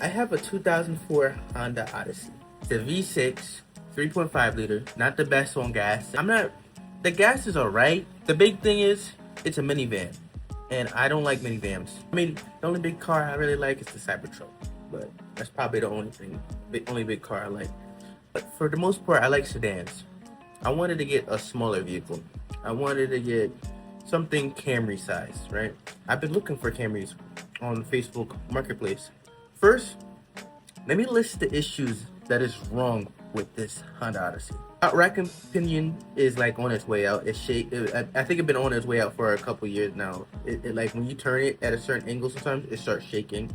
I have a 2004 Honda Odyssey. It's a V6, 3.5 liter, not the best on gas. The gas is alright. The big thing is, it's a minivan. And I don't like minivans. I mean, the only big car I really like is the Cybertruck. But that's probably the only big car I like. But for the most part, I like sedans. I wanted to get a smaller vehicle. I wanted to get something Camry size, right? I've been looking for Camrys on Facebook Marketplace. First, let me list the issues that is wrong with this Honda Odyssey. Rack and pinion is like on its way out. I think it's been on its way out for a couple years now. It like when you turn it at a certain angle, sometimes it starts shaking.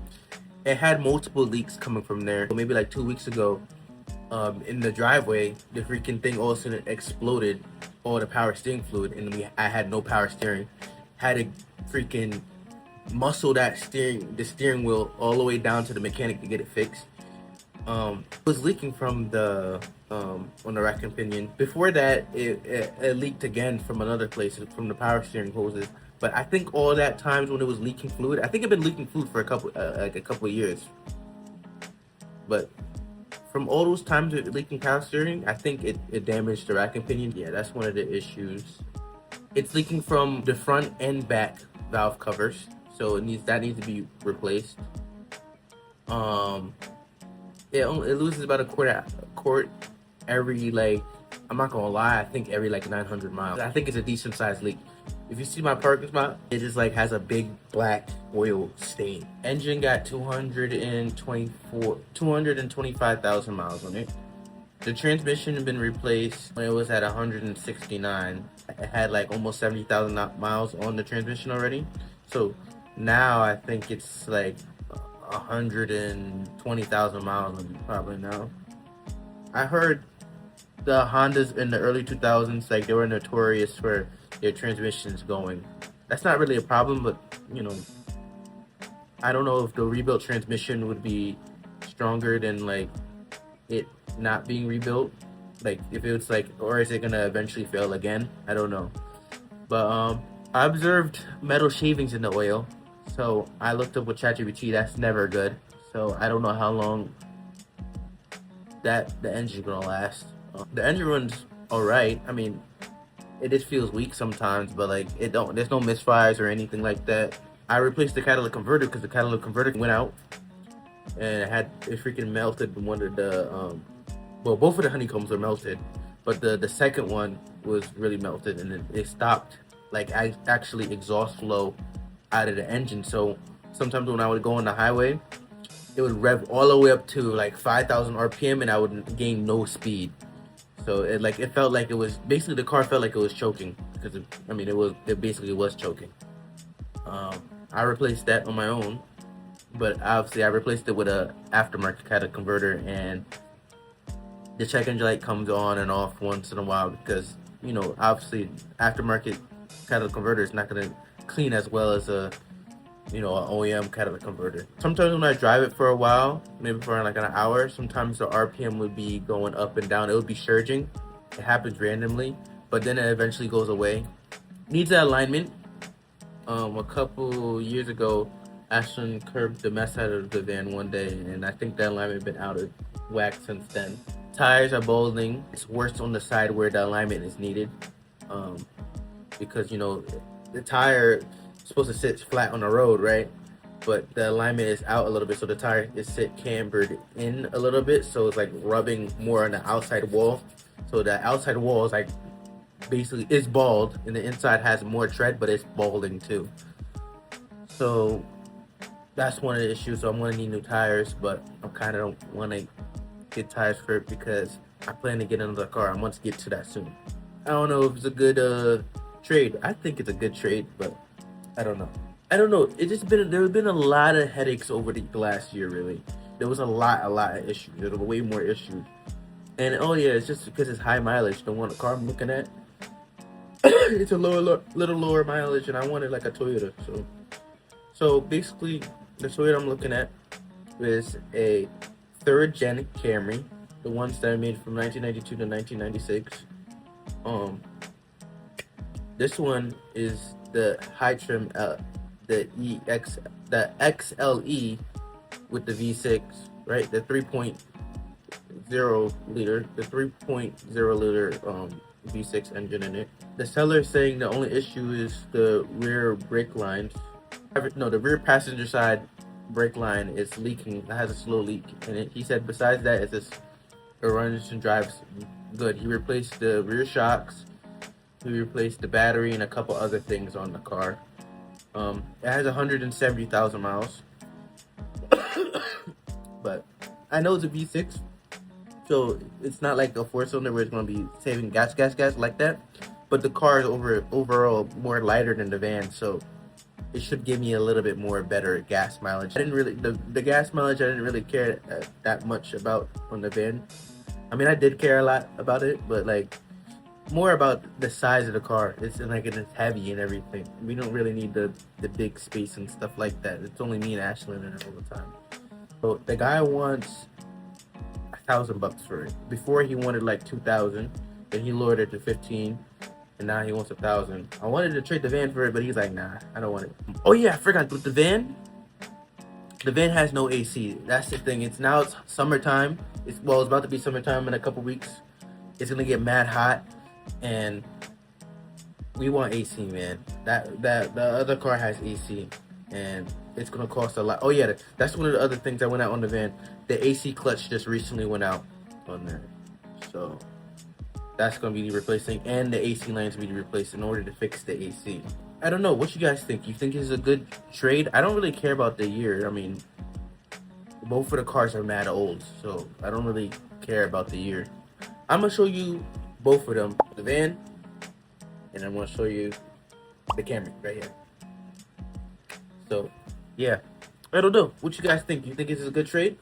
It had multiple leaks coming from there. Maybe like 2 weeks ago, in the driveway, the freaking thing all of a sudden exploded all the power steering fluid, and I had no power steering. Had to freaking muscle the steering wheel all the way down to the mechanic to get it fixed. It was leaking from the on the rack and pinion. Before that, it leaked again from another place, from the power steering hoses. But I think all that times when it was leaking fluid, I think it'd been leaking fluid for a couple of years. But from all those times with leaking power steering, I think it damaged the rack and pinion. Yeah, that's one of the issues. It's leaking from the front and back valve covers, so that needs to be replaced. It loses about a quart every, like, I'm not gonna lie, I think every like 900 miles. I think it's a decent sized leak. If you see my parking spot, it just like has a big black oil stain. Engine got 225,000 miles on it. The transmission had been replaced when it was at 169. It had like almost 70,000 miles on the transmission already. So now I think it's like 120,000 miles probably now. I heard the Hondas in the early 2000s, like, they were notorious for their transmissions going. That's not really a problem, but you know, I don't know if the rebuilt transmission would be stronger than like it not being rebuilt. Like if it's like, or is it gonna eventually fail again? I don't know. But I observed metal shavings in the oil, so I looked up with ChatGPT. That's never good. So I don't know how long the engine's gonna last. The engine runs alright. I mean, it just feels weak sometimes, but like there's no misfires or anything like that. I replaced the catalytic converter because the catalytic converter went out and it freaking melted. One of the both of the honeycombs are melted, but the second one was really melted, and it stopped like actually exhaust flow out of the engine. So sometimes when I would go on the highway, it would rev all the way up to like 5,000 RPM, and I would gain no speed. So it felt like it was basically, the car felt like it was choking, because it basically was choking. I replaced that on my own, but obviously I replaced it with a aftermarket catalytic converter, and the check engine light comes on and off once in a while because, you know, obviously aftermarket catalytic converter is not going to clean as well as an OEM catalytic converter. Sometimes when I drive it for a while, maybe for like an hour, sometimes the RPM would be going up and down. It would be surging. It happens randomly, but then it eventually goes away. Needs that alignment. A couple years ago, Ashton curbed the mess out of the van one day, and I think that alignment has been out of whack since then. Tires are balding. It's worse on the side where the alignment is needed, because, you know, the tire is supposed to sit flat on the road, right? But the alignment is out a little bit, so the tire is cambered in a little bit, so it's like rubbing more on the outside wall. So the outside wall is like basically is bald, and the inside has more tread, but it's balding too. So that's one of the issues. So I'm gonna need new tires, but I kind of don't want to get tires for it because I plan to get another car. I want to get to that soon. I don't know if it's a good trade. I think it's a good trade, but I don't know. There have been a lot of headaches over the last year. Really, there was a lot of issues. There were way more issues, and it's just because it's high mileage. The one car I'm looking at, it's a little lower mileage, and I wanted like a Toyota. So basically, the Toyota I'm looking at is a third gen Camry, the ones that are made from 1992 to 1996. This one is the high trim, the XLE with the V6, right? The 3.0 liter, the 3.0 liter V6 engine in it. The seller is saying the only issue is the rear brake lines. No, the rear passenger side brake line is leaking. It has a slow leak in it. He said besides that, it runs and drives good. He replaced the rear shocks. He replaced the battery and a couple other things on the car. It has 170,000 miles. But I know it's a V6, so it's not like a four-cylinder where it's going to be saving gas like that. But the car is overall more lighter than the van, so it should give me a little bit more better gas mileage. I didn't really the gas mileage I didn't really care that much about on the van. I mean, I did care a lot about it, but like more about the size of the car. It's heavy and everything. We don't really need the big space and stuff like that. It's only me and Ashlyn in it all the time. So the guy wants $1,000 for it. Before he wanted like 2,000, then he lowered it to 15, and now he wants 1,000. I wanted to trade the van for it, but he's like, nah, I don't want it. Oh yeah, I forgot. With the van has no AC. That's the thing. It's summertime. It's about to be summertime in a couple weeks. It's gonna get mad hot, and we want AC, man. The other car has AC, and it's gonna cost a lot. Oh yeah, that's one of the other things that went out on the van. The AC clutch just recently went out on there, so that's gonna be replacing, and the AC lines will be replaced in order to fix the AC. I don't know. What you guys think? You think it's a good trade? I don't really care about the year. I mean, both of the cars are mad old, so I don't really care about the year. I'm gonna show you both of them, the van, and I'm gonna show you the Camry right here. So, yeah, I don't know. What you guys think? You think it's a good trade?